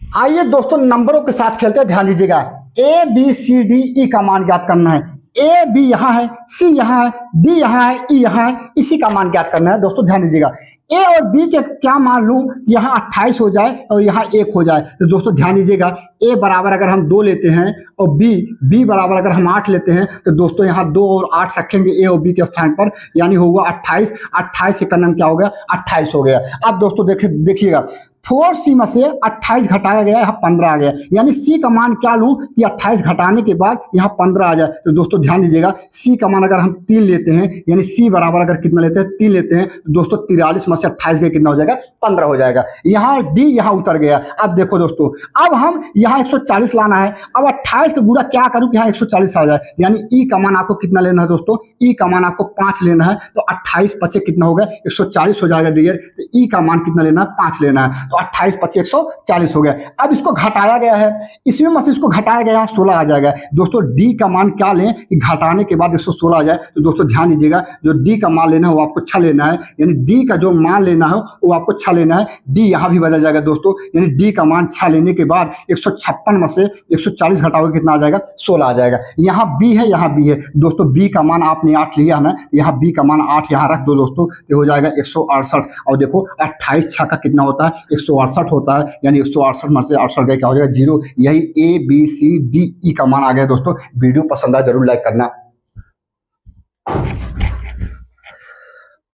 आइए दोस्तों नंबरों के साथ खेलते हैं, ध्यान दीजिएगा। A B C D E का मान ज्ञात करना है। ए बी यहाँ है, सी यहाँ है, डी यहाँ है, ई यहाँ है, इसी का मान ज्ञात करना है। दोस्तों ध्यान दीजिएगा, ए और बी के क्या मान लूं, यहाँ 28 हो जाए और यहाँ 1 हो जाए। तो दोस्तों ध्यान दीजिएगा, ए बराबर अगर हम 2 लेते हैं और बी बराबर अगर हम 8 लेते हैं, तो दोस्तों यहाँ 2 और 8 रखेंगे ए और बी के स्थान पर, यानी होगा 28। 28 का नाम क्या हो गया, 28 हो गया। अब दोस्तों देखिएगा, 4C में से 28 घटाया गया, यहाँ 15 आ गया, यानी सी का मान क्या लूं कि 28 घटाने के बाद यहाँ 15 आ जाए। तो दोस्तों ध्यान दीजिएगा, सी का मान अगर हम 3 लेते हैं, यानी सी बराबर अगर कितना लेते हैं, 3 लेते हैं, तो दोस्तों 43 में से 28 गए कितना हो जाएगा, 15 हो जाएगा। यहाँ डी यहाँ उतर गया। अब देखो दोस्तों, अब हम यहाँ 140 लाना है। अब 28 का गुणा क्या करूँ कि यहाँ 140 आ जाए, यानी ई का मान आपको कितना लेना है दोस्तों, ई का मान आपको 5 लेना है। तो 28 पचे कितना हो गया, 140 हो जाएगा डियर। तो ई का मान कितना लेना है, 5 लेना है। तो 28 पचे 140 हो गया। अब इसको घटाया गया है, इसमें में से इसको घटाया गया, 16 आ जाएगा। दोस्तों डी का मान क्या लें कि घटाने के बाद 116 आ जाए। तो दोस्तों ध्यान दीजिएगा, जो डी का मान लेना है वो आपको 6 लेना है, यानी डी का जो मान लेना है वो आपको 6 लेना है। डी यहाँ भी बदल जाएगा दोस्तों, यानी डी का मान 6 लेने के बाद 156 में से 140 घटाओगे कितना आ जाएगा, 16 आ जाएगा। यहाँ बी है, यहाँ बी है दोस्तों, बी का मान आपने 8 लिया है ना, यहाँ बी का मान 8 यहाँ रख दो दोस्तों, ये हो जाएगा 168। और देखो 28 6 का कितना होता है, 168 होता है, यानी 168 में से 68 गए क्या हो जाएगा, 0। यही A B C D E का मान आ गया दोस्तों। वीडियो पसंद आए जरूर लाइक करना।